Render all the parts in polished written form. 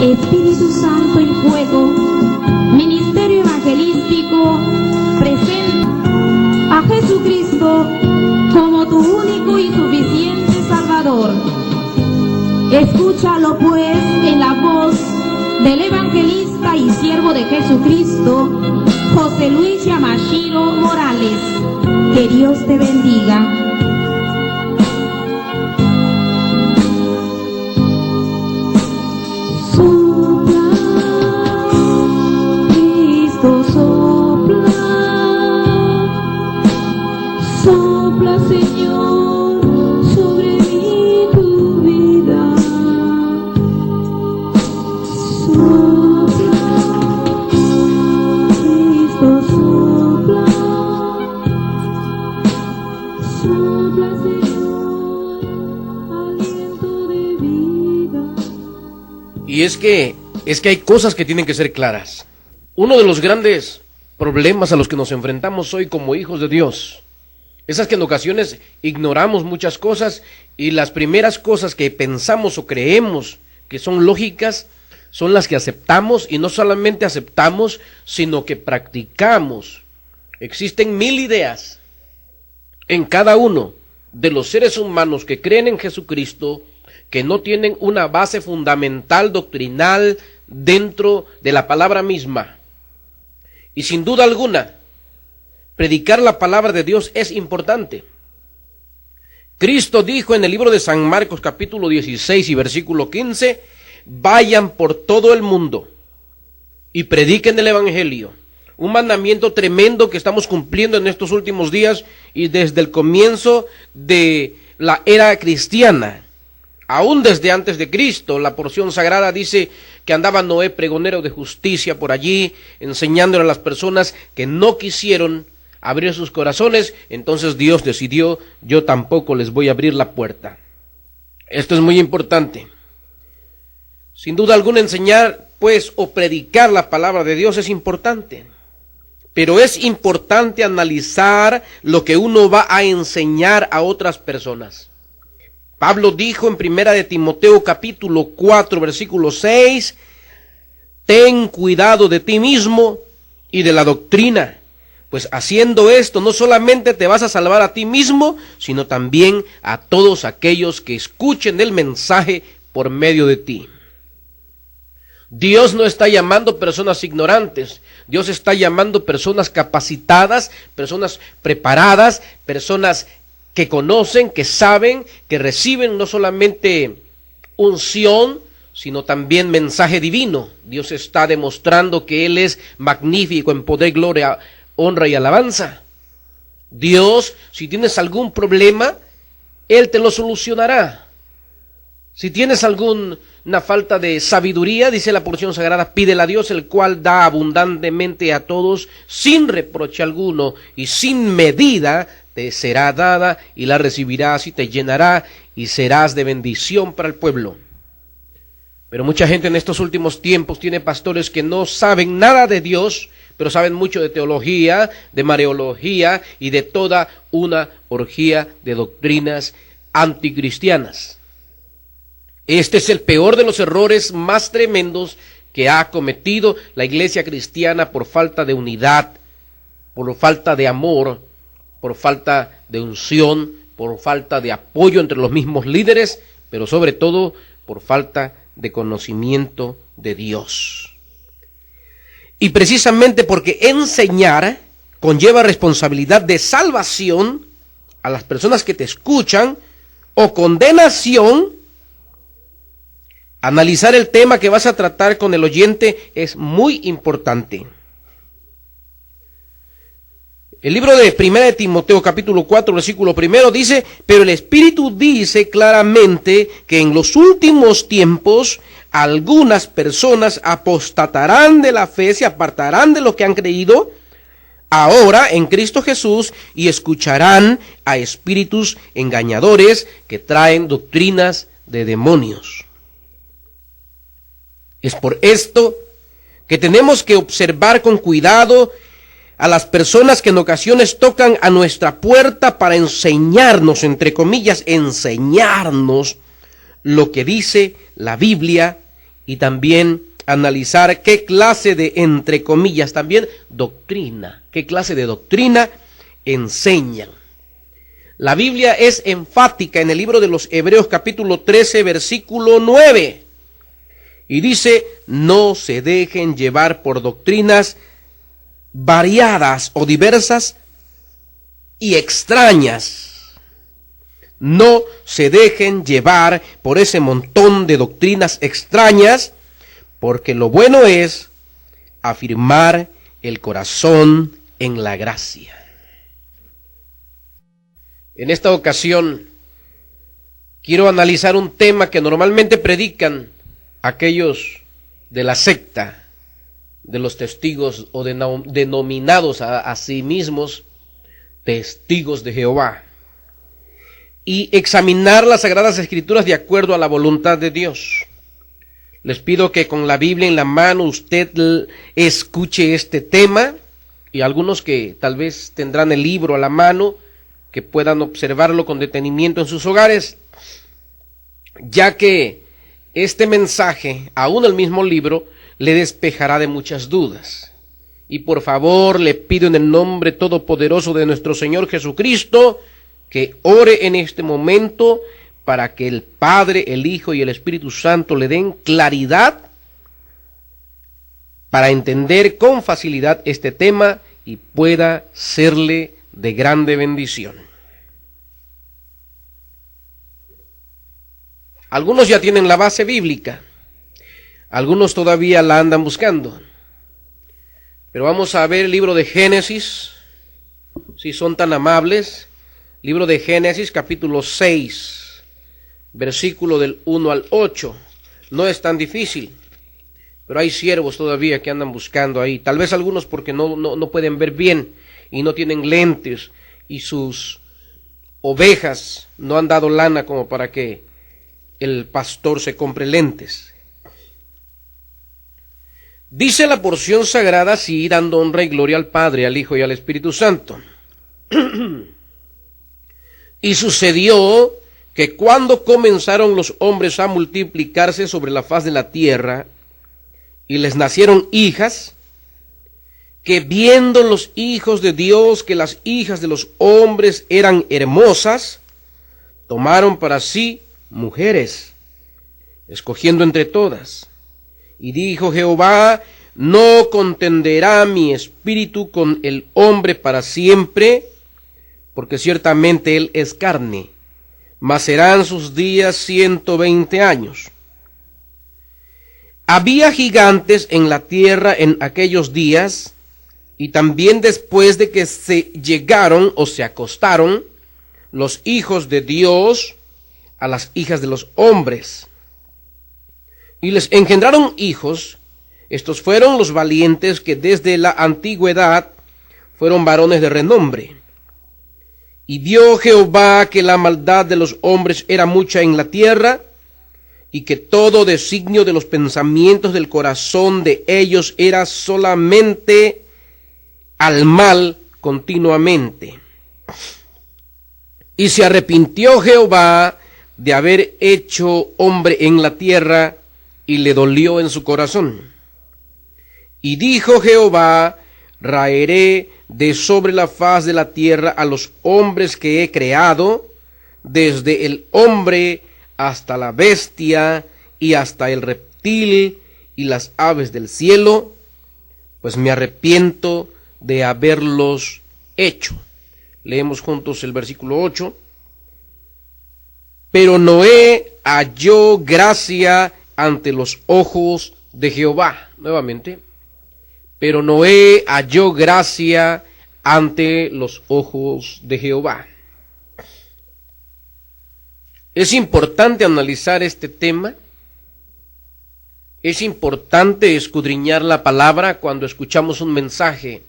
Espíritu Santo y fuego, ministerio evangelístico, presenta a Jesucristo como tu único y suficiente Salvador. Escúchalo pues en la voz del evangelista y siervo de Jesucristo, José Luis Yamashiro Morales. Que Dios te bendiga. Sopla, Señor, sobre mí tu vida. Sopla, Cristo, sopla. Sopla, Señor, aliento de vida. Y es que hay cosas que tienen que ser claras. Uno de los grandes problemas a los que nos enfrentamos hoy como hijos de Dios, esas que en ocasiones ignoramos muchas cosas y las primeras cosas que pensamos o creemos que son lógicas son las que aceptamos, y no solamente aceptamos, sino que practicamos. Existen 1000 ideas en cada uno de los seres humanos que creen en Jesucristo, que no tienen una base fundamental doctrinal dentro de la palabra misma. Y sin duda alguna, predicar la palabra de Dios es importante. Cristo dijo en el libro de San Marcos capítulo 16 y versículo 15, vayan por todo el mundo y prediquen el evangelio. Un mandamiento tremendo que estamos cumpliendo en estos últimos días y desde el comienzo de la era cristiana. Aún desde antes de Cristo, la porción sagrada dice que andaba Noé, pregonero de justicia, por allí, enseñándole a las personas que no quisieron abrir sus corazones. Entonces Dios decidió, yo tampoco les voy a abrir la puerta. Esto es muy importante. Sin duda alguna, enseñar, pues, o predicar la palabra de Dios es importante. Pero es importante analizar lo que uno va a enseñar a otras personas. Pablo dijo en primera de Timoteo capítulo 4 versículo 6, ten cuidado de ti mismo y de la doctrina, pues haciendo esto no solamente te vas a salvar a ti mismo, sino también a todos aquellos que escuchen el mensaje por medio de ti. Dios no está llamando personas ignorantes, Dios está llamando personas capacitadas, personas preparadas, personas que conocen, que saben, que reciben no solamente unción, sino también mensaje divino. Dios está demostrando que Él es magnífico en poder, gloria, honra y alabanza. Dios, si tienes algún problema, Él te lo solucionará. Si tienes alguna falta de sabiduría, dice la porción sagrada, pídele a Dios, el cual da abundantemente a todos, sin reproche alguno y sin medida, te será dada y la recibirás y te llenará y serás de bendición para el pueblo. Pero mucha gente en estos últimos tiempos tiene pastores que no saben nada de Dios, pero saben mucho de teología, de mariología y de toda una orgía de doctrinas anticristianas. Este es el peor de los errores más tremendos que ha cometido la iglesia cristiana por falta de unidad, por falta de amor, por falta de unción, por falta de apoyo entre los mismos líderes, pero sobre todo por falta de conocimiento de Dios. Y precisamente porque enseñar conlleva responsabilidad de salvación a las personas que te escuchan o condenación, analizar el tema que vas a tratar con el oyente es muy importante. El libro de primera de Timoteo capítulo 4 versículo 1 dice, pero el Espíritu dice claramente que en los últimos tiempos algunas personas apostatarán de la fe, se apartarán de lo que han creído, ahora en Cristo Jesús, y escucharán a espíritus engañadores que traen doctrinas de demonios. Es por esto que tenemos que observar con cuidado a las personas que en ocasiones tocan a nuestra puerta para enseñarnos, entre comillas, enseñarnos lo que dice la Biblia, y también analizar qué clase de, entre comillas, también doctrina, qué clase de doctrina enseñan. La Biblia es enfática en el libro de los Hebreos capítulo 13, versículo 9, y dice: no se dejen llevar por doctrinas variadas o diversas y extrañas. No se dejen llevar por ese montón de doctrinas extrañas, porque lo bueno es afirmar el corazón en la gracia. En esta ocasión quiero analizar un tema que normalmente predican aquellos de la secta de los testigos o denominados a sí mismos testigos de Jehová, y examinar las Sagradas Escrituras de acuerdo a la voluntad de Dios. Les pido que con la Biblia en la mano usted escuche este tema, y algunos que tal vez tendrán el libro a la mano, que puedan observarlo con detenimiento en sus hogares, ya que este mensaje, aún el mismo libro, le despejará de muchas dudas. Y por favor le pido en el nombre todopoderoso de nuestro Señor Jesucristo que ore en este momento para que el Padre, el Hijo y el Espíritu Santo le den claridad para entender con facilidad este tema y pueda serle de grande bendición. Algunos ya tienen la base bíblica, algunos todavía la andan buscando, pero vamos a ver el libro de Génesis, si son tan amables. Libro de Génesis capítulo 6, versículo del 1 al 8. No es tan difícil, pero hay siervos todavía que andan buscando ahí. Tal vez algunos porque no pueden ver bien y no tienen lentes, y sus ovejas no han dado lana como para que el pastor se compre lentes. Dice la porción sagrada así, dando honra y gloria al Padre, al Hijo y al Espíritu Santo. Y sucedió que cuando comenzaron los hombres a multiplicarse sobre la faz de la tierra, y les nacieron hijas, que viendo los hijos de Dios que las hijas de los hombres eran hermosas, tomaron para sí mujeres, escogiendo entre todas. Y dijo Jehová: no contenderá mi espíritu con el hombre para siempre, porque ciertamente él es carne, mas serán sus días 120 años. Había gigantes en la tierra en aquellos días, y también después de que se llegaron o se acostaron los hijos de Dios a las hijas de los hombres, y les engendraron hijos. Estos fueron los valientes que desde la antigüedad fueron varones de renombre. Y vio Jehová que la maldad de los hombres era mucha en la tierra, y que todo designio de los pensamientos del corazón de ellos era solamente al mal continuamente. Y se arrepintió Jehová de haber hecho hombre en la tierra, y le dolió en su corazón. Y dijo Jehová: raeré de sobre la faz de la tierra a los hombres que he creado, desde el hombre hasta la bestia, y hasta el reptil, y las aves del cielo, pues me arrepiento de haberlos hecho. Leemos juntos el versículo 8. Pero Noé halló gracia ante los ojos de Jehová. Nuevamente. Pero Noé halló gracia ante los ojos de Jehová. Es importante analizar este tema. Es importante escudriñar la palabra cuando escuchamos un mensaje,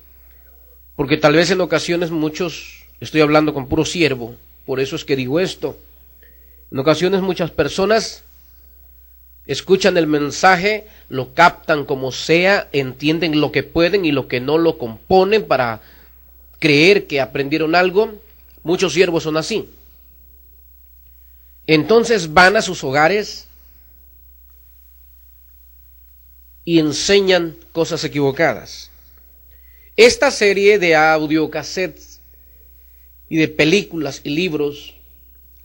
Porque tal vez en ocasiones muchos, estoy hablando con puro siervo, por eso es que digo esto, en ocasiones muchas personas escuchan el mensaje, lo captan como sea, entienden lo que pueden y lo que no lo componen para creer que aprendieron algo. Muchos siervos son así. Entonces van a sus hogares y enseñan cosas equivocadas. Esta serie de audiocassettes y de películas y libros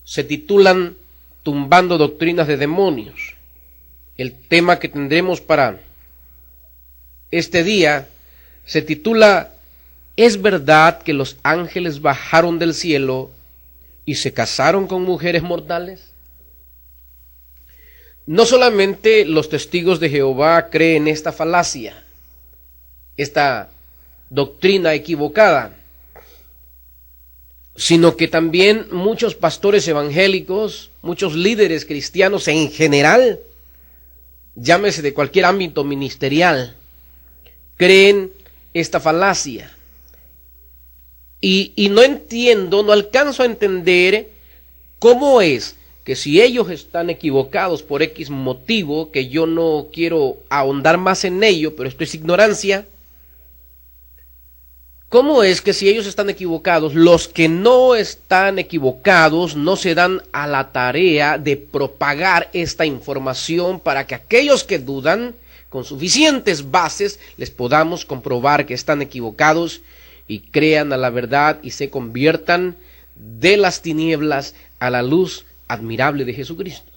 se titulan Tumbando Doctrinas de Demonios. El tema que tendremos para este día se titula ¿Es verdad que los ángeles bajaron del cielo y se casaron con mujeres mortales? No solamente los testigos de Jehová creen esta falacia, esta doctrina equivocada, sino que también muchos pastores evangélicos, muchos líderes cristianos en general, llámese de cualquier ámbito ministerial, creen esta falacia. Y no entiendo, no alcanzo a entender cómo es que si ellos están equivocados por X motivo, que yo no quiero ahondar más en ello, pero esto es ignorancia, ¿cómo es que si ellos están equivocados, los que no están equivocados no se dan a la tarea de propagar esta información para que aquellos que dudan, con suficientes bases, les podamos comprobar que están equivocados y crean a la verdad y se conviertan de las tinieblas a la luz admirable de Jesucristo?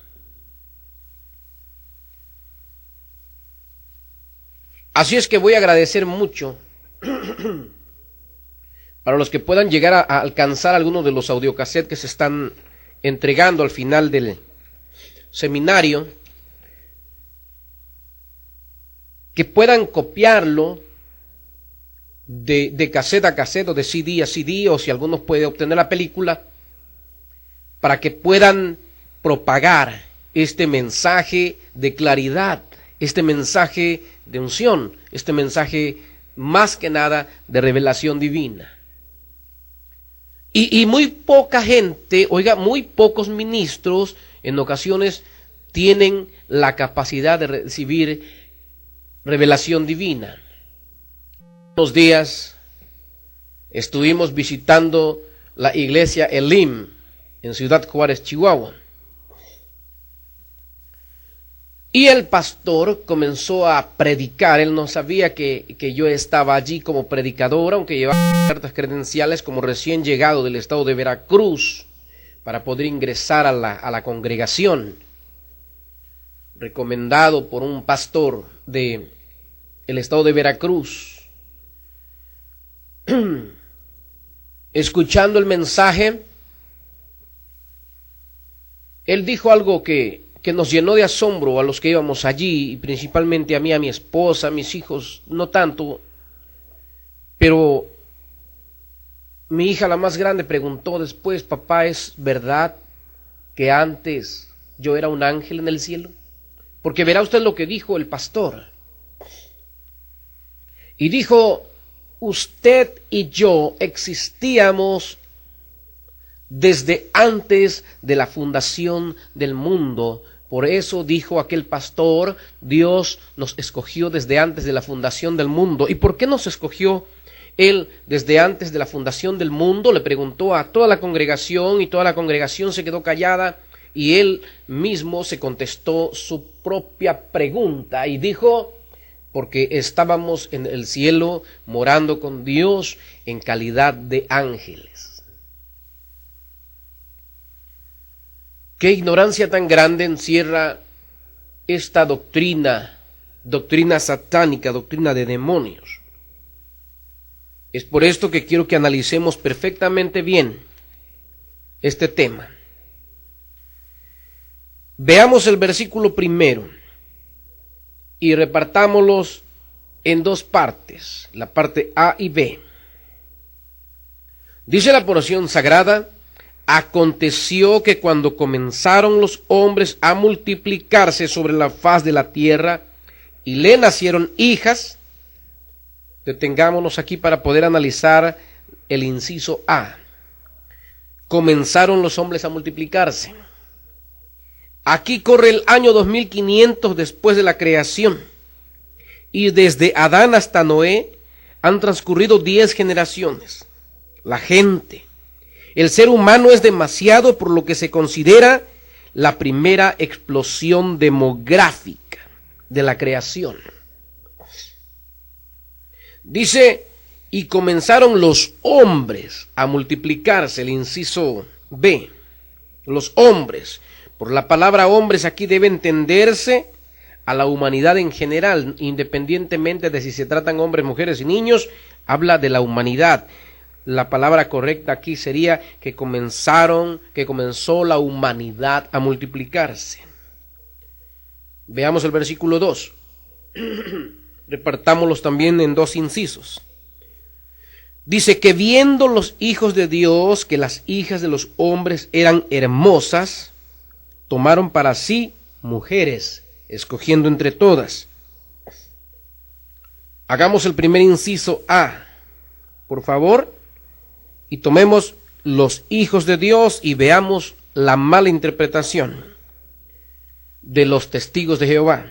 Así es que voy a agradecer mucho para los que puedan llegar a alcanzar algunos de los audiocassettes que se están entregando al final del seminario, que puedan copiarlo de cassette a cassette o de CD a CD, o si algunos pueden obtener la película, para que puedan propagar este mensaje de claridad, este mensaje de unción, este mensaje más que nada de revelación divina. Y muy poca gente, oiga, muy pocos ministros en ocasiones tienen la capacidad de recibir revelación divina. Unos días estuvimos visitando la iglesia Elim en Ciudad Juárez, Chihuahua. Y el pastor comenzó a predicar. Él no sabía que yo estaba allí como predicador, aunque llevaba ciertas credenciales como recién llegado del estado de Veracruz para poder ingresar a la congregación, recomendado por un pastor del estado de Veracruz. Escuchando el mensaje, él dijo algo que nos llenó de asombro a los que íbamos allí, y principalmente a mí, a mi esposa, a mis hijos, no tanto, pero mi hija, la más grande, preguntó después: papá, ¿es verdad que antes yo era un ángel en el cielo? Porque verá usted lo que dijo el pastor. Y dijo: usted y yo existíamos desde antes de la fundación del mundo. Por eso dijo aquel pastor, Dios nos escogió desde antes de la fundación del mundo. ¿Y por qué nos escogió Él desde antes de la fundación del mundo? Le preguntó a toda la congregación, y toda la congregación se quedó callada, y él mismo se contestó su propia pregunta y dijo: porque estábamos en el cielo morando con Dios en calidad de ángeles. ¿Qué ignorancia tan grande encierra esta doctrina, doctrina satánica, doctrina de demonios? Es por esto que quiero que analicemos perfectamente bien este tema. Veamos el versículo primero y repartámoslos en dos partes, la parte A y B. Dice la porción sagrada: aconteció que cuando comenzaron los hombres a multiplicarse sobre la faz de la tierra y le nacieron hijas, Detengámonos aquí para poder analizar el inciso A. Comenzaron los hombres a multiplicarse. Aquí corre el año 2500 después de la creación. Y desde Adán hasta Noé han transcurrido 10 generaciones. La gente, el ser humano es demasiado, por lo que se considera la primera explosión demográfica de la creación. Dice, y comenzaron los hombres a multiplicarse, el inciso B. Los hombres. Por la palabra hombres aquí debe entenderse a la humanidad en general, independientemente de si se tratan hombres, mujeres y niños, habla de la humanidad. La palabra correcta aquí sería que comenzó la humanidad a multiplicarse. Veamos el versículo 2. Repartámoslos también en 2 incisos. Dice que viendo los hijos de Dios que las hijas de los hombres eran hermosas, tomaron para sí mujeres, escogiendo entre todas. Hagamos el primer inciso A, por favor, y tomemos los hijos de Dios y veamos la mala interpretación de los testigos de Jehová.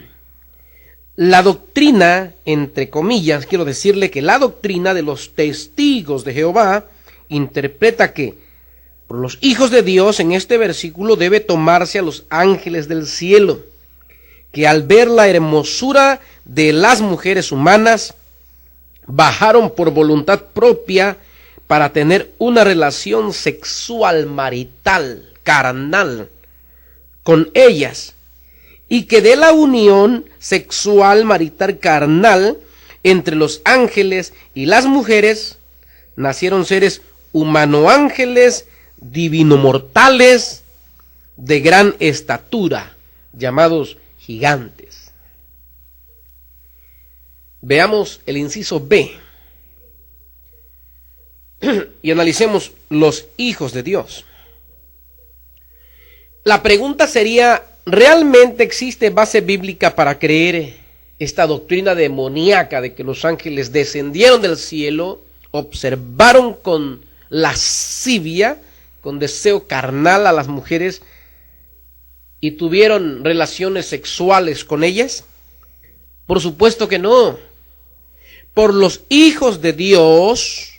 La doctrina, entre comillas, quiero decirle que la doctrina de los testigos de Jehová interpreta que por los hijos de Dios en este versículo debe tomarse a los ángeles del cielo, que al ver la hermosura de las mujeres humanas, bajaron por voluntad propia para tener una relación sexual, marital, carnal, con ellas, y que de la unión sexual, marital, carnal, entre los ángeles y las mujeres, nacieron seres humano-ángeles, divino-mortales, de gran estatura, llamados gigantes. Veamos el inciso B y analicemos los hijos de Dios. La pregunta sería, ¿realmente existe base bíblica para creer esta doctrina demoníaca de que los ángeles descendieron del cielo, observaron con lascivia, con deseo carnal a las mujeres y tuvieron relaciones sexuales con ellas? Por supuesto que no. Por los hijos de Dios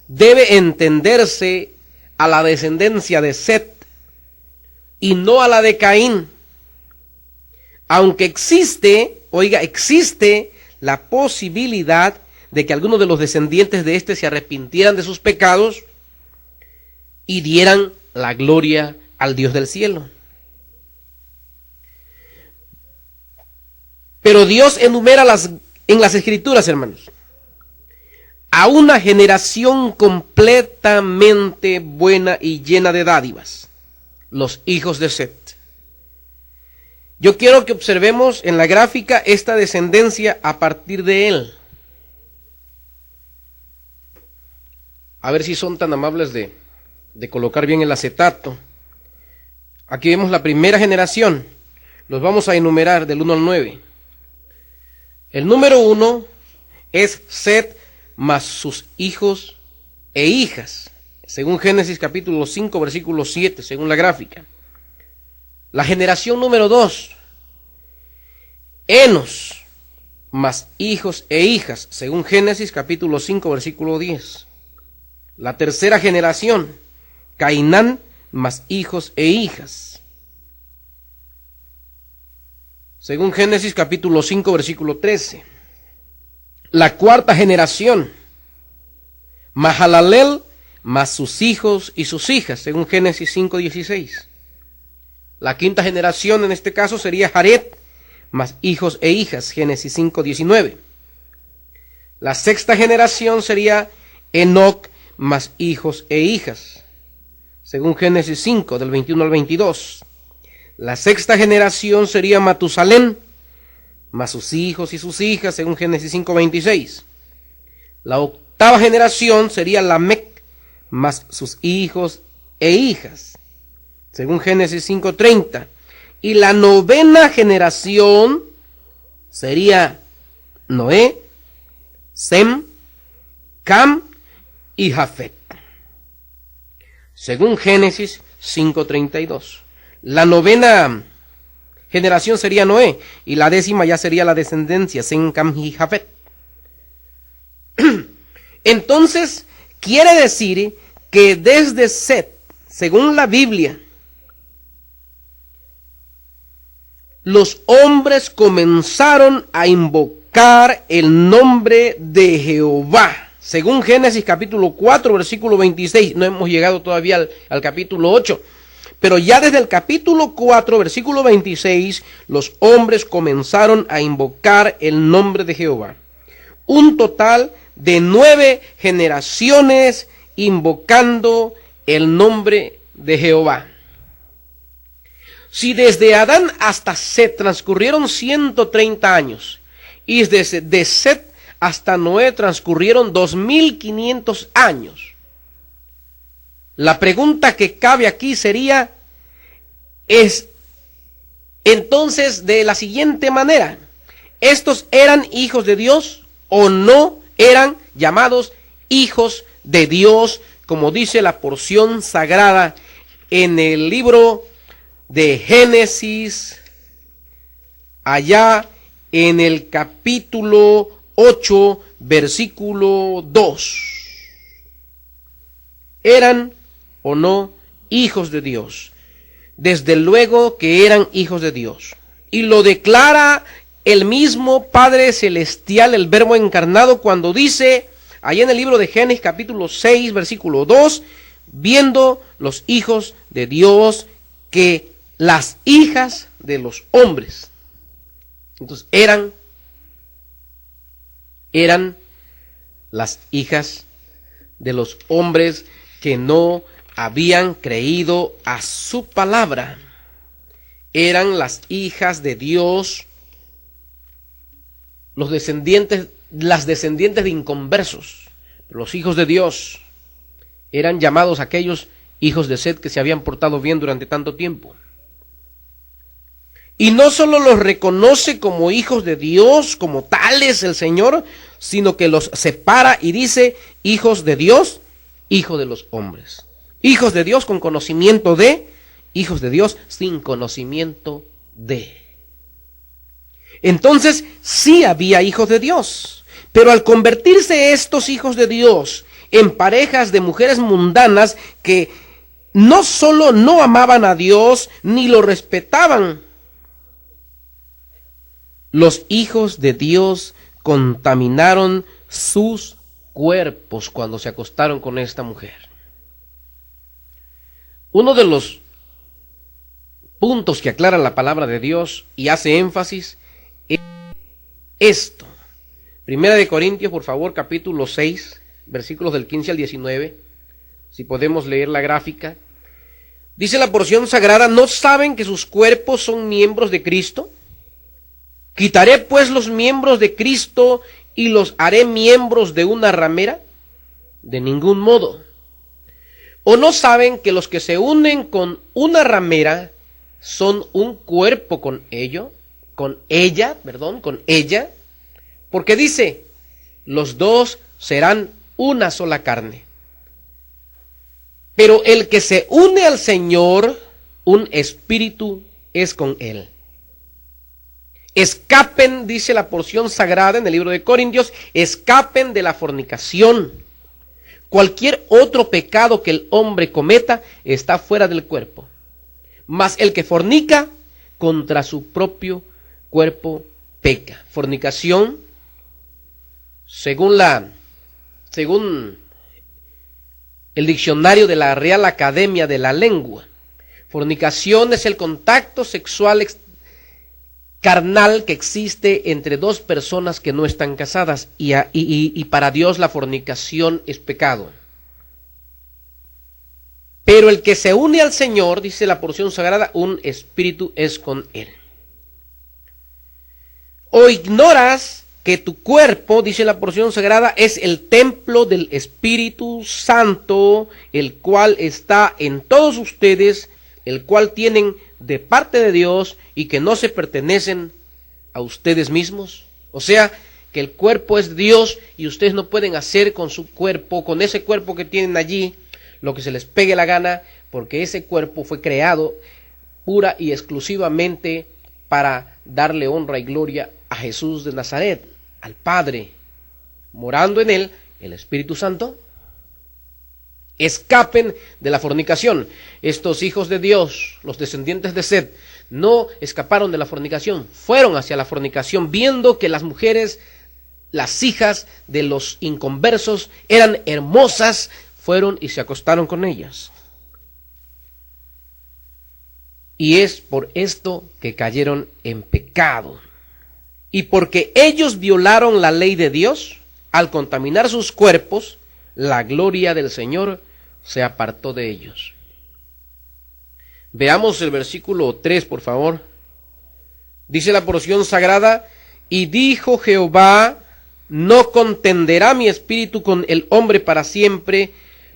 debe entenderse a la descendencia de Set y no a la de Caín. Aunque existe la posibilidad de que algunos de los descendientes de éste se arrepintieran de sus pecados y dieran la gloria al Dios del cielo. Pero Dios enumera en las Escrituras, hermanos, a una generación completamente buena y llena de dádivas, los hijos de Set. Yo quiero que observemos en la gráfica esta descendencia a partir de él. A ver si son tan amables de colocar bien el acetato. Aquí vemos la primera generación. Los vamos a enumerar del 1 al 9. El número 1 es Set más sus hijos e hijas, según Génesis capítulo 5, versículo 7, según la gráfica. La generación número 2, Enos más hijos e hijas, según Génesis capítulo 5, versículo 10. La tercera generación, Cainán más hijos e hijas, según Génesis capítulo 5, versículo 13. La cuarta generación, Mahalalel más sus hijos y sus hijas, según Génesis 5, 16. La quinta generación en este caso sería Jared más hijos e hijas, Génesis 5, 19. La sexta generación sería Enoc más hijos e hijas, según Génesis 5, del 21 al 22. La sexta generación sería Matusalén, más sus hijos y sus hijas, según Génesis 5, 26. La octava generación sería Lamec, más sus hijos e hijas, según Génesis 5, 30. Y la novena generación sería Noé, Sem Cam y Jafet, según Génesis 5:32. La 9ª generación sería Noé, y la 10ª ya sería la descendencia, Sem, Cam y Jafet. Entonces, quiere decir que desde Set, según la Biblia, los hombres comenzaron a invocar el nombre de Jehová. Según Génesis capítulo 4, versículo 26, no hemos llegado todavía al capítulo 8, pero ya desde el capítulo 4, versículo 26, los hombres comenzaron a invocar el nombre de Jehová. Un total de 9 generaciones invocando el nombre de Jehová. Si desde Adán hasta Set transcurrieron 130 años, y desde Set hasta Noé transcurrieron 2500 años, la pregunta que cabe aquí sería, es entonces de la siguiente manera: ¿estos eran hijos de Dios o no eran llamados hijos de Dios, como dice la porción sagrada en el libro de Génesis, allá en el capítulo 8, versículo 2? ¿Eran o no hijos de Dios? Desde luego que eran hijos de Dios. Y lo declara el mismo Padre Celestial, el Verbo encarnado, cuando dice, allá en el libro de Génesis capítulo 6, versículo 2, viendo los hijos de Dios que las hijas de los hombres, entonces eran las hijas de los hombres que no habían creído a su palabra. Eran las hijas de Dios, las descendientes de inconversos. Los hijos de Dios eran llamados aquellos hijos de Set que se habían portado bien durante tanto tiempo. Y no solo los reconoce como hijos de Dios, como tales el Señor, sino que los separa y dice hijos de Dios, hijo de los hombres. Hijos de Dios con conocimiento de, hijos de Dios sin conocimiento de. Entonces sí había hijos de Dios, pero al convertirse estos hijos de Dios en parejas de mujeres mundanas que no solo no amaban a Dios ni lo respetaban, los hijos de Dios contaminaron sus cuerpos cuando se acostaron con esta mujer. Uno de los puntos que aclara la palabra de Dios y hace énfasis es esto. Primera de Corintios, por favor, capítulo 6, versículos del 15 al 19, si podemos leer la gráfica. Dice la porción sagrada, ¿no saben que sus cuerpos son miembros de Cristo? ¿Quitaré pues los miembros de Cristo y los haré miembros de una ramera? De ningún modo. ¿O no saben que los que se unen con una ramera son un cuerpo con ella? Porque dice, los dos serán una sola carne. Pero el que se une al Señor, un espíritu es con él. Escapen, dice la porción sagrada en el libro de Corintios, escapen de la fornicación. Cualquier otro pecado que el hombre cometa está fuera del cuerpo. Mas el que fornica contra su propio cuerpo peca. Fornicación, según el diccionario de la Real Academia de la Lengua, fornicación es el contacto sexual carnal que existe entre dos personas que no están casadas, y para Dios la fornicación es pecado. Pero el que se une al Señor, dice la porción sagrada, un espíritu es con él. ¿O ignoras que tu cuerpo, dice la porción sagrada, es el templo del Espíritu Santo, el cual está en todos ustedes, el cual tienen de parte de Dios y que no se pertenecen a ustedes mismos? O sea, que el cuerpo es Dios y ustedes no pueden hacer con su cuerpo, con ese cuerpo que tienen allí, lo que se les pegue la gana, porque ese cuerpo fue creado pura y exclusivamente para darle honra y gloria a Jesús de Nazaret, al Padre, morando en él el Espíritu Santo. Escapen de la fornicación. Estos hijos de Dios, los descendientes de Set, no escaparon de la fornicación, fueron hacia la fornicación, viendo que las mujeres, las hijas de los inconversos, eran hermosas, fueron y se acostaron con ellas. Y es por esto que cayeron en pecado. Y porque ellos violaron la ley de Dios, al contaminar sus cuerpos, la gloria del Señor se apartó de ellos. Veamos el versículo 3, por favor. Dice la porción sagrada: y dijo Jehová, no contenderá mi espíritu con el hombre para siempre,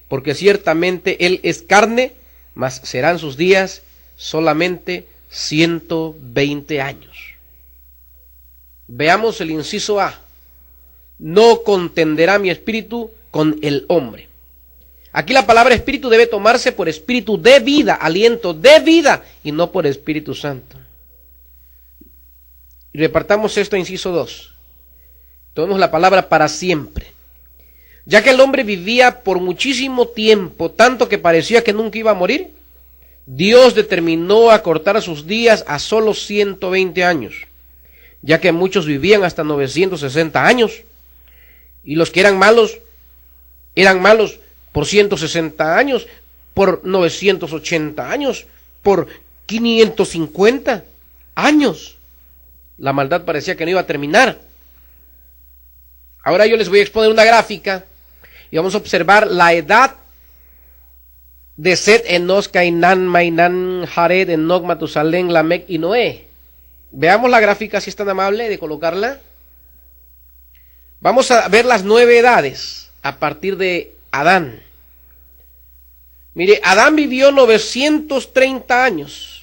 porque ciertamente él es carne, mas serán sus días solamente 120 años. Veamos el inciso A: no contenderá mi espíritu con el hombre. Aquí la palabra espíritu debe tomarse por espíritu de vida, aliento de vida, y no por Espíritu Santo. Y repartamos esto a inciso 2. Tomemos la palabra para siempre. Ya que el hombre vivía por muchísimo tiempo, tanto que parecía que nunca iba a morir, Dios determinó acortar sus días a solo 120 años, ya que muchos vivían hasta 960 años, y los que eran malos por 160 años, por 980 años, por 550 años. La maldad parecía que no iba a terminar. Ahora yo les voy a exponer una gráfica y vamos a observar la edad de Set, Enos, Cainán, Mainán, Jared, Enoc, Matusalén, Lamec y Noé. Veamos la gráfica, si es tan amable de colocarla. Vamos a ver las 9 edades a partir de Adán. Mire, Adán vivió 930 años.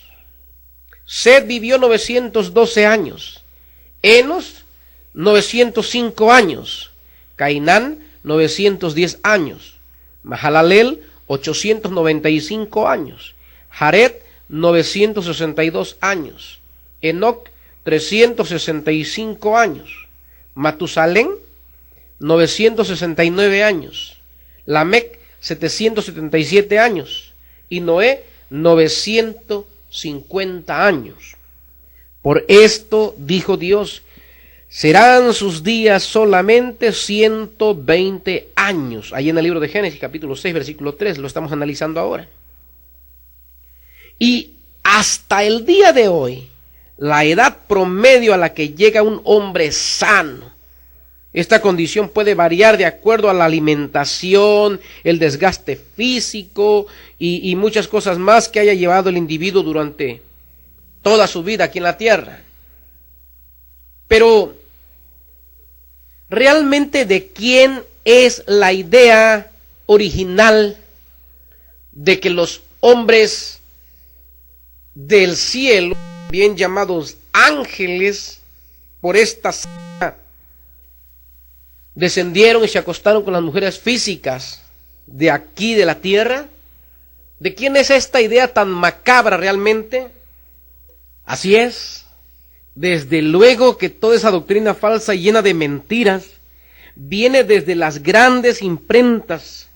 Set vivió 912 años. Enos, 905 años. Cainán, 910 años. Mahalalel, 895 años. Jared, 962 años. Enoc, 365 años. Matusalén, 969 años. Lamec, 777 años. Y Noé, 950 años. Por esto dijo Dios: serán sus días solamente 120 años. Ahí en el libro de Génesis, capítulo 6, versículo 3, lo estamos analizando ahora. Y hasta el día de hoy, la edad promedio a la que llega un hombre sano, esta condición puede variar de acuerdo a la alimentación, el desgaste físico y muchas cosas más que haya llevado el individuo durante toda su vida aquí en la tierra. Pero, ¿realmente de quién es la idea original de que los hombres del cielo, bien llamados ángeles, por esta descendieron y se acostaron con las mujeres físicas de aquí de la tierra? ¿De quién es esta idea tan macabra realmente? Así es, desde luego que toda esa doctrina falsa y llena de mentiras viene desde las grandes imprentas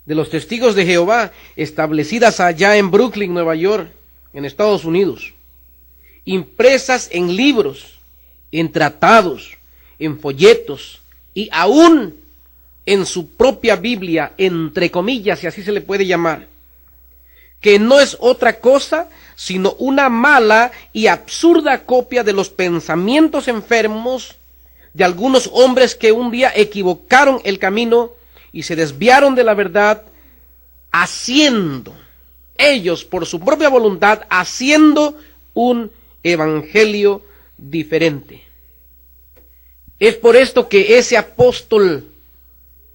de los testigos de Jehová establecidas allá en Brooklyn, Nueva York, en Estados Unidos, impresas en libros, en tratados, en folletos, y aún en su propia Biblia, entre comillas, si así se le puede llamar, que no es otra cosa sino una mala y absurda copia de los pensamientos enfermos de algunos hombres que un día equivocaron el camino y se desviaron de la verdad, haciendo, ellos por su propia voluntad, haciendo un evangelio diferente. Es por esto que ese apóstol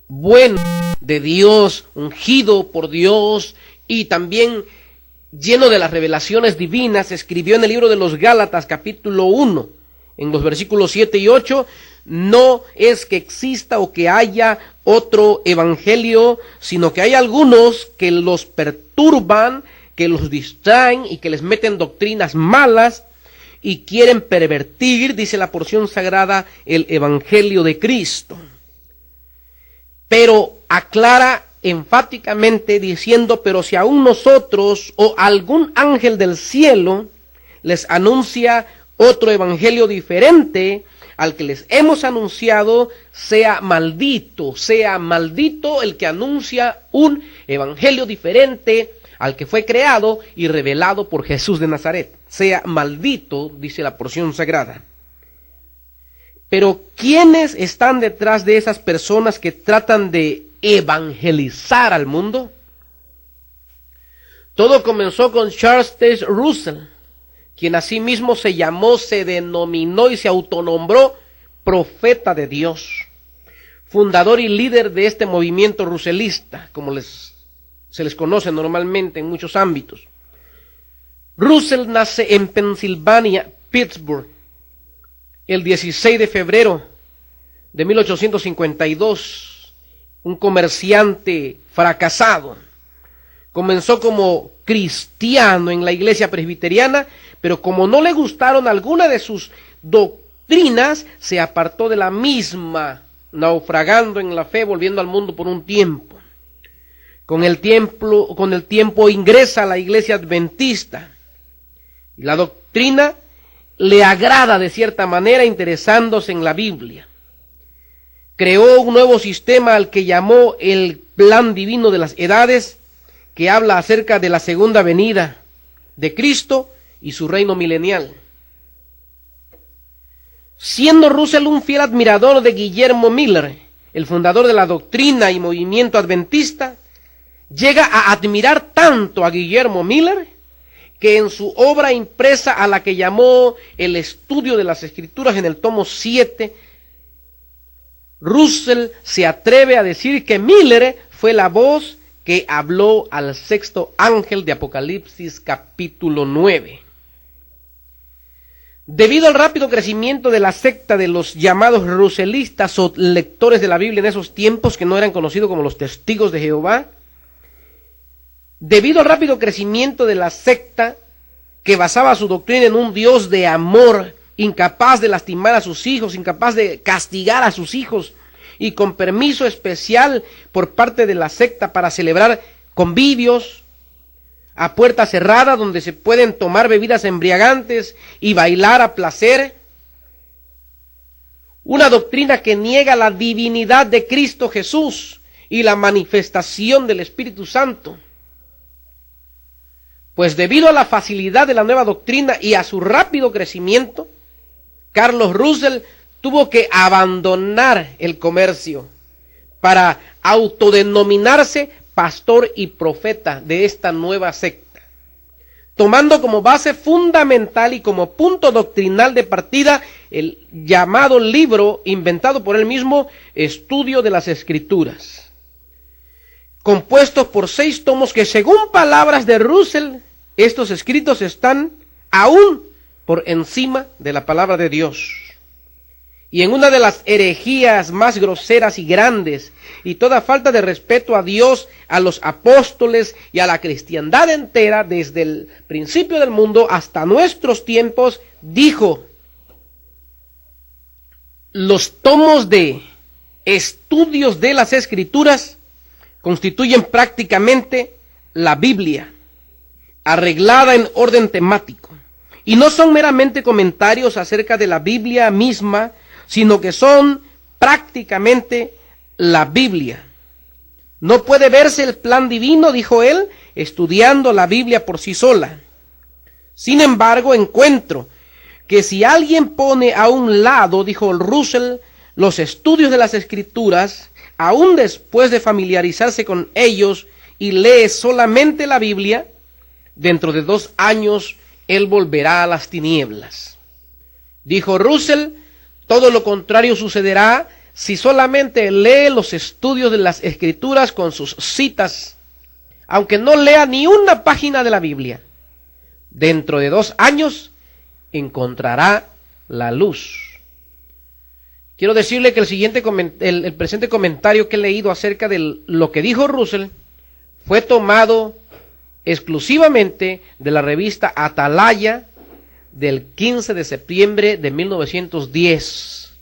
bueno de Dios, ungido por Dios y también lleno de las revelaciones divinas, escribió en el libro de los Gálatas capítulo 1, en los versículos 7 y 8, no es que exista o que haya otro evangelio, sino que hay algunos que los perturban, que los distraen y que les meten doctrinas malas y quieren pervertir, dice la porción sagrada, el evangelio de Cristo. Pero aclara enfáticamente diciendo, pero si aún nosotros o algún ángel del cielo les anuncia otro evangelio diferente al que les hemos anunciado, sea maldito el que anuncia un evangelio diferente al que fue creado y revelado por Jesús de Nazaret. Sea maldito, dice la porción sagrada. Pero ¿quiénes están detrás de esas personas que tratan de evangelizar al mundo? Todo comenzó con Charles Taze Russell, quien asimismo se llamó, se denominó y se autonombró profeta de Dios, fundador y líder de este movimiento ruselista, como se les conoce normalmente en muchos ámbitos. Russell nace en Pensilvania, Pittsburgh, el 16 de febrero de 1852, un comerciante fracasado. Comenzó como cristiano en la iglesia presbiteriana, pero como no le gustaron alguna de sus doctrinas, se apartó de la misma, naufragando en la fe, volviendo al mundo por un tiempo. Con el tiempo ingresa a la iglesia adventista. Y la doctrina le agrada de cierta manera, interesándose en la Biblia. Creó un nuevo sistema al que llamó el plan divino de las edades, que habla acerca de la segunda venida de Cristo y su reino milenial. Siendo Russell un fiel admirador de Guillermo Miller, el fundador de la doctrina y movimiento adventista, llega a admirar tanto a Guillermo Miller que en su obra impresa, a la que llamó El Estudio de las Escrituras, en el tomo 7, Russell se atreve a decir que Miller fue la voz que habló al sexto ángel de Apocalipsis capítulo 9. Debido al rápido crecimiento de la secta de los llamados russellistas o lectores de la Biblia en esos tiempos, que no eran conocidos como los testigos de Jehová, debido al rápido crecimiento de la secta que basaba su doctrina en un Dios de amor, incapaz de lastimar a sus hijos, incapaz de castigar a sus hijos, y con permiso especial por parte de la secta para celebrar convivios a puerta cerrada, donde se pueden tomar bebidas embriagantes y bailar a placer. Una doctrina que niega la divinidad de Cristo Jesús y la manifestación del Espíritu Santo. Pues debido a la facilidad de la nueva doctrina y a su rápido crecimiento, Carlos Russell tuvo que abandonar el comercio para autodenominarse pastor y profeta de esta nueva secta, tomando como base fundamental y como punto doctrinal de partida el llamado libro inventado por él mismo, Estudio de las Escrituras, compuestos por 6 tomos que, según palabras de Russell, estos escritos están aún por encima de la palabra de Dios. Y en una de las herejías más groseras y grandes, y toda falta de respeto a Dios, a los apóstoles y a la cristiandad entera, desde el principio del mundo hasta nuestros tiempos, dijo: los tomos de estudios de las Escrituras constituyen prácticamente la Biblia, arreglada en orden temático, y no son meramente comentarios acerca de la Biblia misma, sino que son prácticamente la Biblia. No puede verse el plan divino, dijo él, estudiando la Biblia por sí sola. Sin embargo, encuentro que si alguien pone a un lado, dijo Russell, los estudios de las Escrituras, aún después de familiarizarse con ellos, y lee solamente la Biblia, dentro de 2 años él volverá a las tinieblas. Dijo Russell: todo lo contrario sucederá si solamente lee los estudios de las Escrituras con sus citas, aunque no lea ni una página de la Biblia. Dentro de 2 años encontrará la luz. quiero decirle que el presente comentario que he leído acerca de lo que dijo Russell fue tomado exclusivamente de la revista Atalaya del 15 de septiembre de 1910,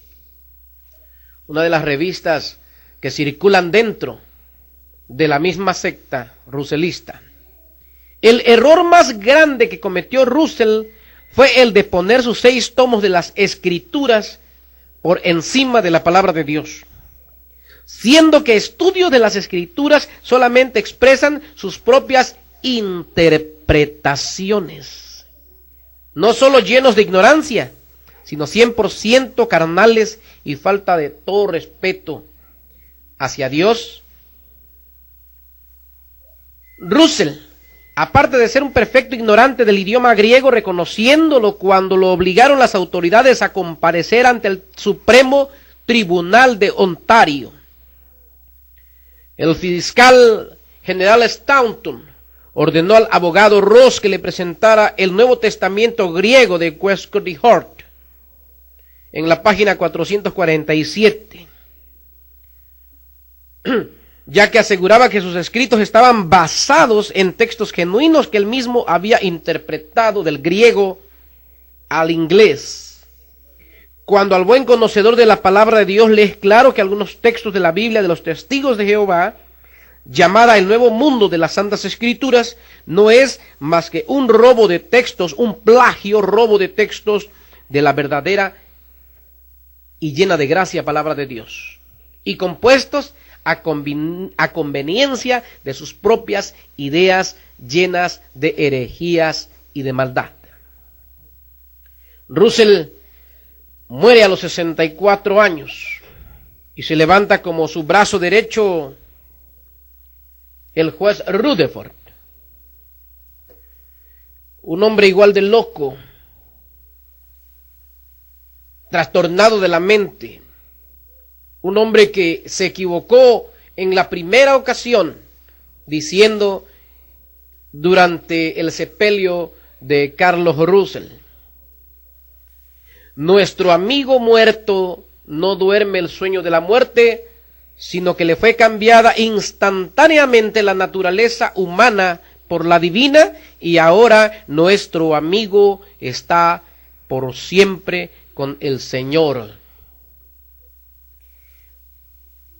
una de las revistas que circulan dentro de la misma secta ruselista. El error más grande que cometió Russell fue el de poner sus 6 tomos de las Escrituras por encima de la palabra de Dios, siendo que estudios de las Escrituras solamente expresan sus propias interpretaciones, no solo llenos de ignorancia, sino 100% carnales y falta de todo respeto hacia Dios. Russell, aparte de ser un perfecto ignorante del idioma griego, reconociéndolo cuando lo obligaron las autoridades a comparecer ante el Supremo Tribunal de Ontario, el fiscal general Staunton ordenó al abogado Ross que le presentara el Nuevo Testamento griego de Westcott y Hort en la página 447, ya que aseguraba que sus escritos estaban basados en textos genuinos que él mismo había interpretado del griego al inglés. Cuando al buen conocedor de la palabra de Dios le es claro que algunos textos de la Biblia de los Testigos de Jehová, llamada el Nuevo Mundo de las Santas Escrituras, no es más que un robo de textos, un plagio, robo de textos de la verdadera y llena de gracia palabra de Dios, y compuestos a conveniencia de sus propias ideas llenas de herejías y de maldad. Russell muere a los 64 años y se levanta como su brazo derecho el juez Rutherford, un hombre igual de loco, trastornado de la mente, un hombre que se equivocó en la primera ocasión diciendo durante el sepelio de Carlos Russell: nuestro amigo muerto no duerme el sueño de la muerte, sino que le fue cambiada instantáneamente la naturaleza humana por la divina, y ahora nuestro amigo está por siempre con el Señor.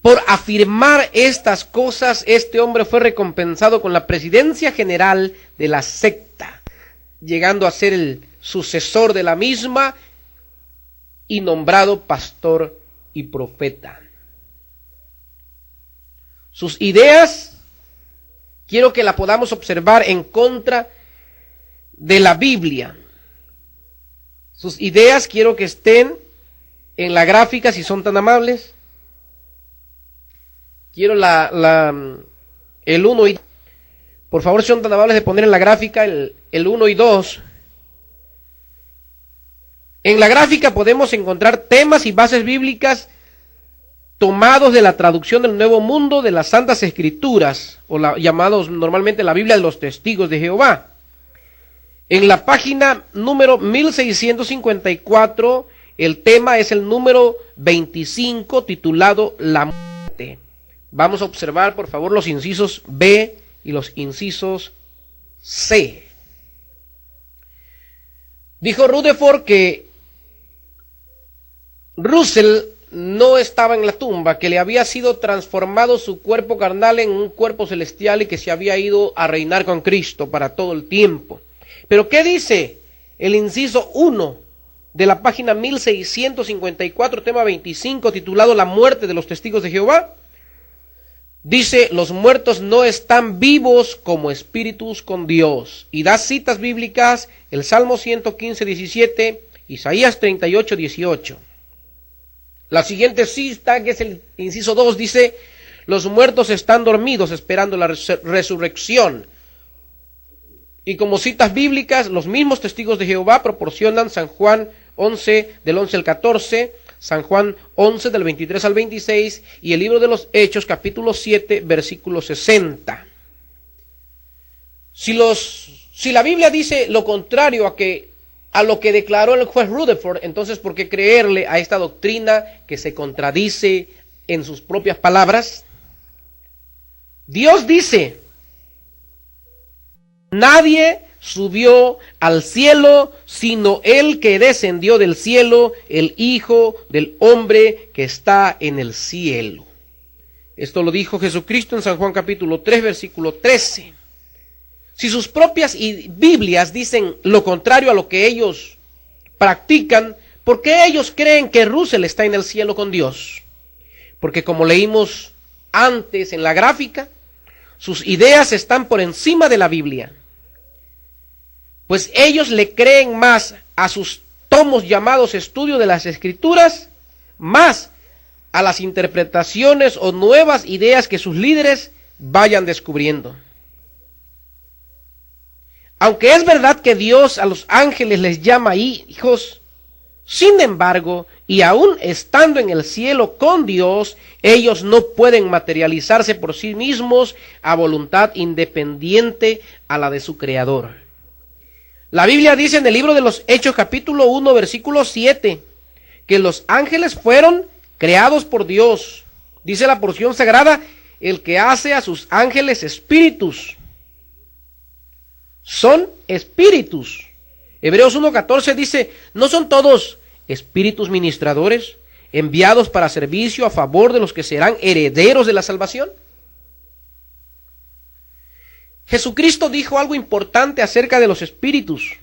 Por afirmar estas cosas, este hombre fue recompensado con la presidencia general de la secta, llegando a ser el sucesor de la misma y nombrado pastor y profeta. Sus ideas, quiero que la podamos observar en contra de la Biblia. Sus ideas quiero que estén en la gráfica, si son tan amables. Quiero el 1 y... Por favor, si son tan amables de poner en la gráfica el 1 y 2. En la gráfica podemos encontrar temas y bases bíblicas tomados de la traducción del Nuevo Mundo de las Santas Escrituras, o llamados normalmente la Biblia de los Testigos de Jehová. En la página número 1654, el tema es el número 25, titulado La muerte. Vamos a observar, por favor, los incisos B y los incisos C. Dijo Rutherford que Russell no estaba en la tumba, que le había sido transformado su cuerpo carnal en un cuerpo celestial y que se había ido a reinar con Cristo para todo el tiempo. Pero ¿qué dice el inciso 1 de la página 1654, tema 25, titulado La muerte de los testigos de Jehová? Dice: los muertos no están vivos como espíritus con Dios. Y da citas bíblicas: el Salmo 115, 17, Isaías 38, 18. La siguiente cita, que es el inciso 2, dice: los muertos están dormidos esperando la resurrección. Y como citas bíblicas, los mismos testigos de Jehová proporcionan San Juan 11, del 11 al 14, San Juan 11, del 23 al 26, y el libro de los Hechos, capítulo 7, versículo 60. Si la Biblia dice lo contrario a que a lo que declaró el juez Rutherford, entonces ¿por qué creerle a esta doctrina que se contradice en sus propias palabras? Dios dice: nadie subió al cielo sino el que descendió del cielo, el Hijo del Hombre que está en el cielo. Esto lo dijo Jesucristo en San Juan capítulo 3, versículo 13. Si sus propias Biblias dicen lo contrario a lo que ellos practican, ¿por qué ellos creen que Russell está en el cielo con Dios? Porque como leímos antes en la gráfica, sus ideas están por encima de la Biblia. Pues ellos le creen más a sus tomos llamados Estudio de las Escrituras, más a las interpretaciones o nuevas ideas que sus líderes vayan descubriendo. Aunque es verdad que Dios a los ángeles les llama hijos, sin embargo, y aún estando en el cielo con Dios, ellos no pueden materializarse por sí mismos a voluntad independiente a la de su Creador. La Biblia dice en el libro de los Hechos capítulo 1 versículo 7 que los ángeles fueron creados por Dios. Dice la porción sagrada: el que hace a sus ángeles espíritus. Son espíritus. Hebreos 1:14 dice: ¿no son todos espíritus ministradores enviados para servicio a favor de los que serán herederos de la salvación? Jesucristo dijo algo importante acerca de los espíritus.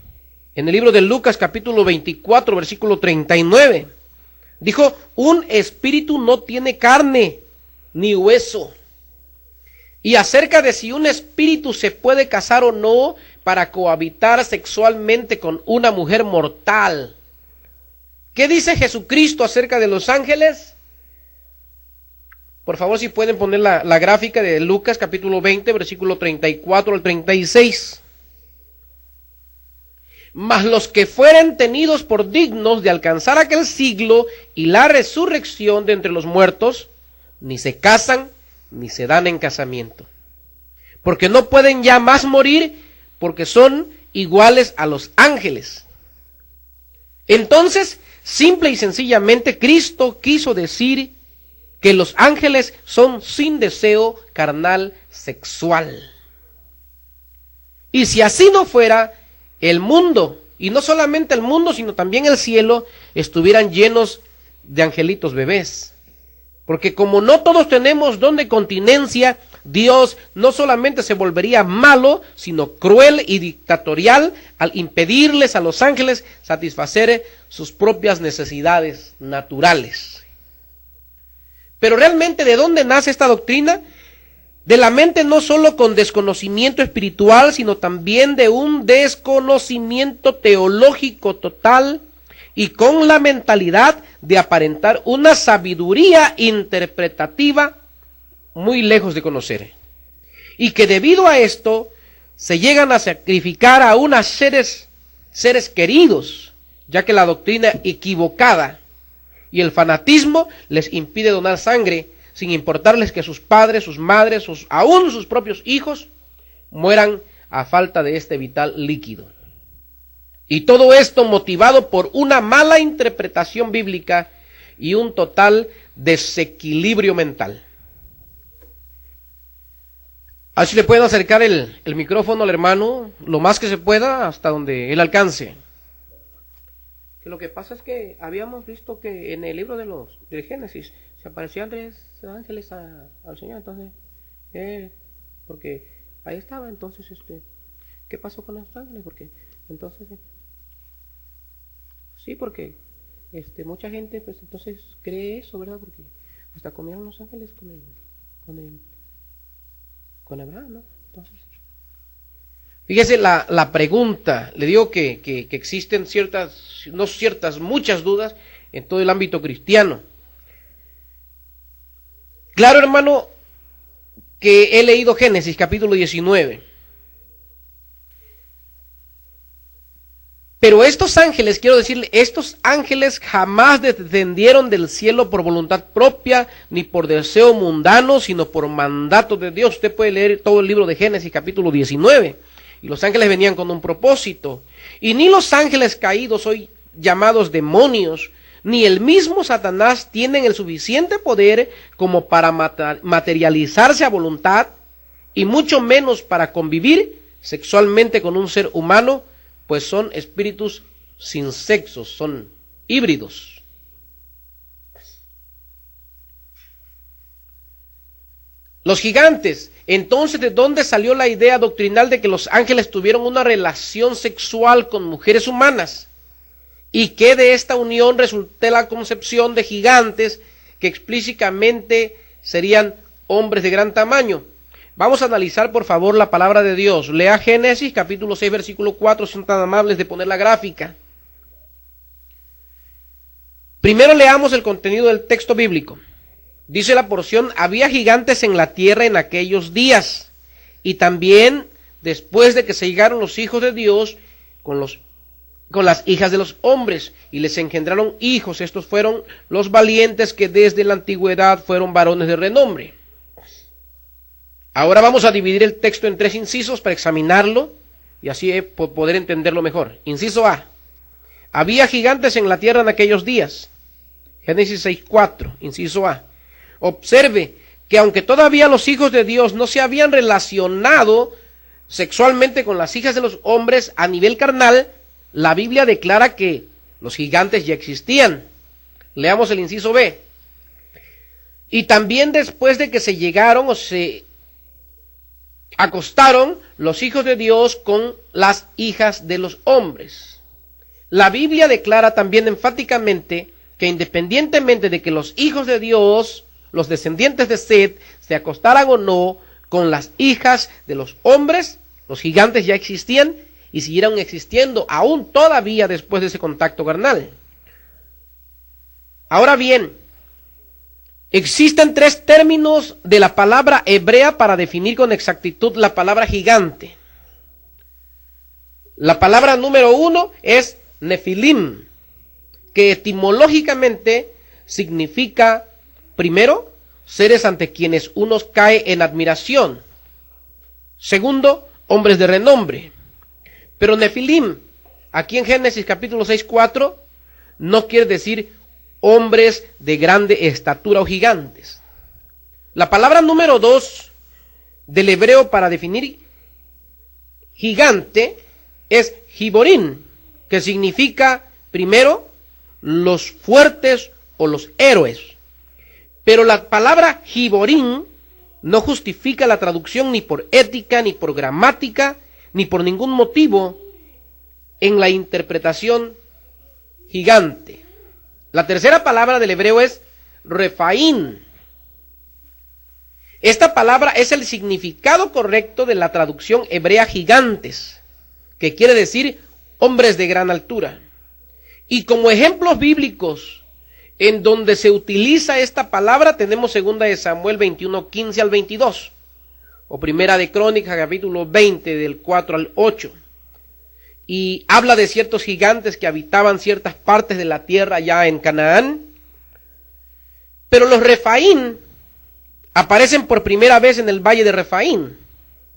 En el libro de Lucas capítulo 24 versículo 39 dijo: un espíritu no tiene carne ni hueso. Y acerca de si un espíritu se puede casar o no para cohabitar sexualmente con una mujer mortal. ¿Qué dice Jesucristo acerca de los ángeles? Por favor, si pueden poner la gráfica de Lucas capítulo 20, versículo 34 al 36. Mas los que fueren tenidos por dignos de alcanzar aquel siglo y la resurrección de entre los muertos, ni se casan ni se dan en casamiento, porque no pueden ya más morir, porque son iguales a los ángeles. Entonces, simple y sencillamente, Cristo quiso decir que los ángeles son sin deseo carnal sexual. Y si así no fuera, el mundo, y no solamente el mundo, sino también el cielo, estuvieran llenos de angelitos bebés. Porque como no todos tenemos don de continencia, Dios no solamente se volvería malo, sino cruel y dictatorial al impedirles a los ángeles satisfacer sus propias necesidades naturales. Pero realmente, ¿de dónde nace esta doctrina? De la mente no solo con desconocimiento espiritual, sino también de un desconocimiento teológico total y con la mentalidad de aparentar una sabiduría interpretativa muy lejos de conocer. Y que debido a esto se llegan a sacrificar a unos seres queridos, ya que la doctrina equivocada y el fanatismo les impide donar sangre, sin importarles que sus padres, sus madres, aún sus propios hijos mueran a falta de este vital líquido. Y todo esto motivado por una mala interpretación bíblica y un total desequilibrio mental. A ver si le pueden acercar el micrófono al hermano lo más que se pueda hasta donde él alcance. Que lo que pasa es que habíamos visto que en el libro del Génesis se aparecían 3 ángeles al Señor, entonces, porque ahí estaba, entonces, ¿qué pasó con los ángeles? Porque, entonces, sí, porque, mucha gente, pues, entonces, cree eso, ¿verdad? Porque hasta comieron los ángeles con Abraham, ¿no? Entonces, fíjese la pregunta, le digo que existen muchas dudas en todo el ámbito cristiano. Claro, hermano, que he leído Génesis capítulo 19. Pero estos ángeles, quiero decirle, estos ángeles jamás descendieron del cielo por voluntad propia, ni por deseo mundano, sino por mandato de Dios. Usted puede leer todo el libro de Génesis capítulo 19. y los ángeles venían con un propósito. Y ni los ángeles caídos, hoy llamados demonios, ni el mismo Satanás tienen el suficiente poder como para materializarse a voluntad, y mucho menos para convivir sexualmente con un ser humano, pues son espíritus sin sexo, son híbridos. Los gigantes. Entonces, ¿de dónde salió la idea doctrinal de que los ángeles tuvieron una relación sexual con mujeres humanas? Y que de esta unión resulté la concepción de gigantes que explícitamente serían hombres de gran tamaño. Vamos a analizar por favor la palabra de Dios. Lea Génesis capítulo 6 versículo 4, son tan amables de poner la gráfica. Primero leamos el contenido del texto bíblico. Dice la porción: había gigantes en la tierra en aquellos días, y también después de que se llegaron los hijos de Dios con las hijas de los hombres, y les engendraron hijos. Estos fueron los valientes que desde la antigüedad fueron varones de renombre. Ahora vamos a dividir el texto en 3 incisos para examinarlo y así poder entenderlo mejor. Inciso A: había gigantes en la tierra en aquellos días. Génesis 6:4, inciso A. Observe que aunque todavía los hijos de Dios no se habían relacionado sexualmente con las hijas de los hombres a nivel carnal, la Biblia declara que los gigantes ya existían. Leamos el inciso B. Y también después de que se llegaron o se acostaron los hijos de Dios con las hijas de los hombres. La Biblia declara también enfáticamente que independientemente de que los hijos de Dios, los descendientes de Set, se acostaran o no con las hijas de los hombres, los gigantes ya existían y siguieron existiendo aún todavía después de ese contacto carnal. Ahora bien, existen 3 términos de la palabra hebrea para definir con exactitud la palabra gigante. La palabra número 1 es nefilim, que etimológicamente significa, primero, seres ante quienes uno cae en admiración. Segundo, hombres de renombre. Pero nefilim, aquí en Génesis capítulo 6:4, no quiere decir hombres de grande estatura o gigantes. La palabra número 2 del hebreo para definir gigante es giborín, que significa, primero, los fuertes o los héroes. Pero la palabra giborín no justifica la traducción ni por ética, ni por gramática, ni por ningún motivo en la interpretación gigante. La tercera palabra del hebreo es refaín. Esta palabra es el significado correcto de la traducción hebrea gigantes, que quiere decir hombres de gran altura. Y como ejemplos bíblicos en donde se utiliza esta palabra tenemos 2 de Samuel 21:15 al 22, o Primera de Crónicas capítulo 20 del 4 al 8. Y habla de ciertos gigantes que habitaban ciertas partes de la tierra allá en Canaán. Pero los Refaín aparecen por primera vez en el valle de Refaín,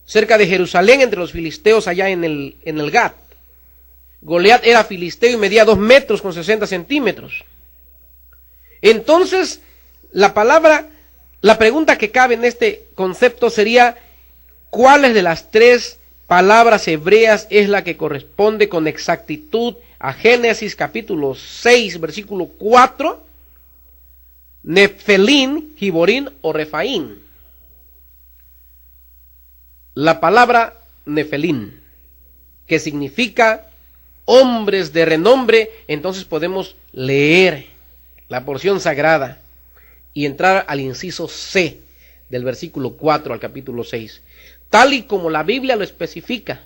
cerca de Jerusalén, entre los filisteos allá en el Gat. Goliat era filisteo y medía 2 metros con 60 centímetros. Entonces, la pregunta que cabe en este concepto sería, ¿cuáles de las 3 palabras hebreas es la que corresponde con exactitud a Génesis capítulo 6, versículo 4? Nefelín, Giborín o Refaín. La palabra Nefelín, que significa hombres de renombre, entonces podemos leer la porción sagrada y entrar al inciso C del versículo 4 al capítulo 6, tal y como la Biblia lo especifica.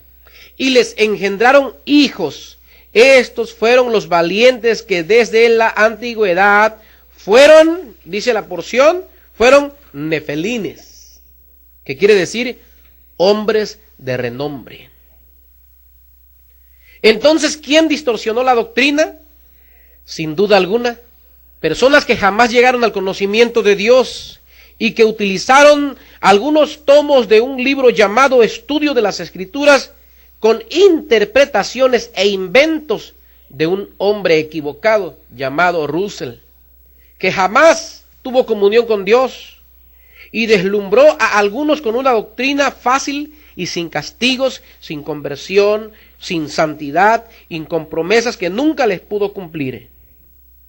Y les engendraron hijos. Estos fueron los valientes que desde la antigüedad fueron, dice la porción, fueron nefelines, que quiere decir hombres de renombre. Entonces, ¿quién distorsionó la doctrina? Sin duda alguna, personas que jamás llegaron al conocimiento de Dios y que utilizaron algunos tomos de un libro llamado Estudio de las Escrituras con interpretaciones e inventos de un hombre equivocado llamado Russell, que jamás tuvo comunión con Dios y deslumbró a algunos con una doctrina fácil y sin castigos, sin conversión, sin santidad y con promesas que nunca les pudo cumplir.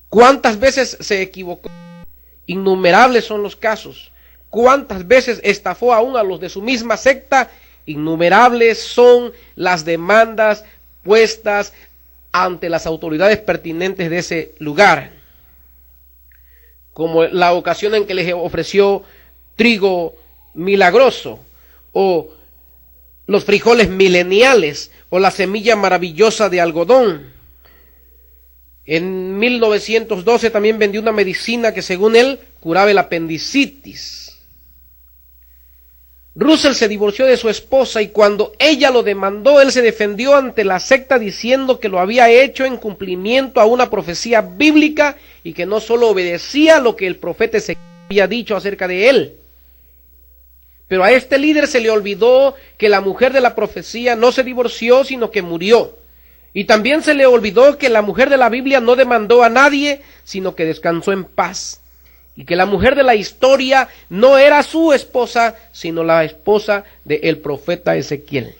¿Cuántas veces se equivocó? Innumerables son los casos. ¿Cuántas veces estafó aún a los de su misma secta? Innumerables son las demandas puestas ante las autoridades pertinentes de ese lugar, como la ocasión en que les ofreció trigo milagroso, o los frijoles mileniales, o la semilla maravillosa de algodón. En 1912 también vendió una medicina que según él curaba el apendicitis. Russell se divorció de su esposa y cuando ella lo demandó, él se defendió ante la secta diciendo que lo había hecho en cumplimiento a una profecía bíblica y que no solo obedecía lo que el profeta había dicho acerca de él. Pero a este líder se le olvidó que la mujer de la profecía no se divorció, sino que murió. Y también se le olvidó que la mujer de la Biblia no demandó a nadie, sino que descansó en paz. Y que la mujer de la historia no era su esposa, sino la esposa del profeta Ezequiel.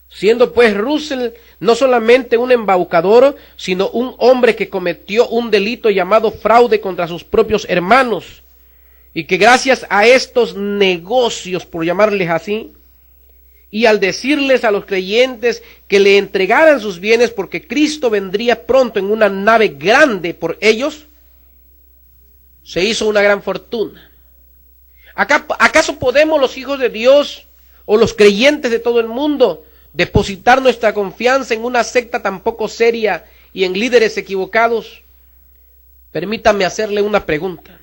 Siendo pues Russell no solamente un embaucador, sino un hombre que cometió un delito llamado fraude contra sus propios hermanos, y que gracias a estos negocios, por llamarles así, y al decirles a los creyentes que le entregaran sus bienes porque Cristo vendría pronto en una nave grande por ellos, se hizo una gran fortuna. ¿Acaso podemos los hijos de Dios o los creyentes de todo el mundo depositar nuestra confianza en una secta tan poco seria y en líderes equivocados? Permítame hacerle una pregunta.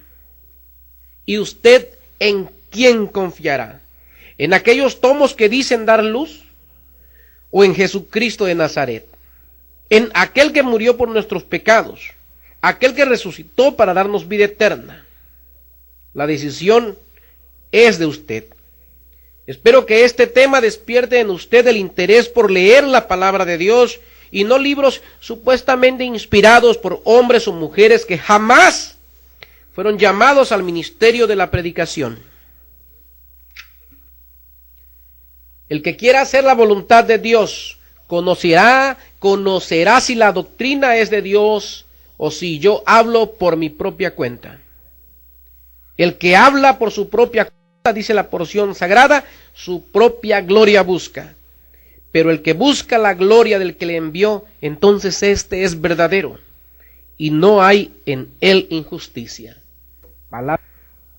¿Y usted en quién confiará? ¿En aquellos tomos que dicen dar luz? ¿O en Jesucristo de Nazaret? ¿En aquel que murió por nuestros pecados? ¿Aquel que resucitó para darnos vida eterna? La decisión es de usted. Espero que este tema despierte en usted el interés por leer la palabra de Dios y no libros supuestamente inspirados por hombres o mujeres que jamás fueron llamados al ministerio de la predicación. El que quiera hacer la voluntad de Dios conocerá si la doctrina es de Dios o si yo hablo por mi propia cuenta. El que habla por su propia cuenta, dice la porción sagrada, su propia gloria busca. Pero el que busca la gloria del que le envió, entonces este es verdadero, y no hay en él injusticia.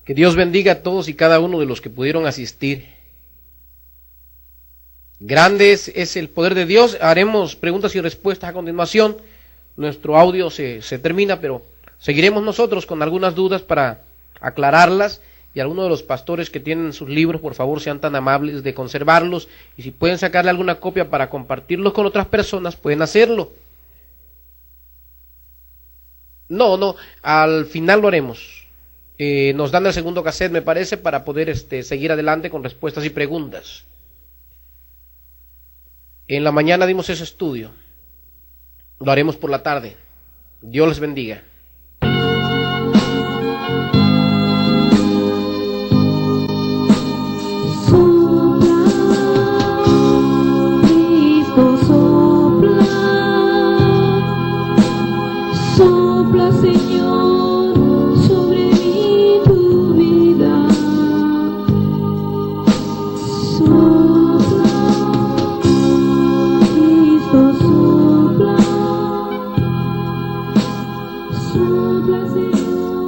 Que Dios bendiga a todos y cada uno de los que pudieron asistir. Grande es el poder de Dios. Haremos preguntas y respuestas a continuación. Nuestro audio se termina, pero seguiremos nosotros con algunas dudas para aclararlas, y algunos de los pastores que tienen sus libros, por favor, sean tan amables de conservarlos, y si pueden sacarle alguna copia para compartirlos con otras personas, pueden hacerlo. No, al final lo haremos. Nos dan el segundo cassette, me parece, para poder seguir adelante con respuestas y preguntas. En la mañana dimos ese estudio. Lo haremos por la tarde. Dios les bendiga. Sopla, Señor, sobre mí tu vida. Sopla, Cristo, sopla, Señor.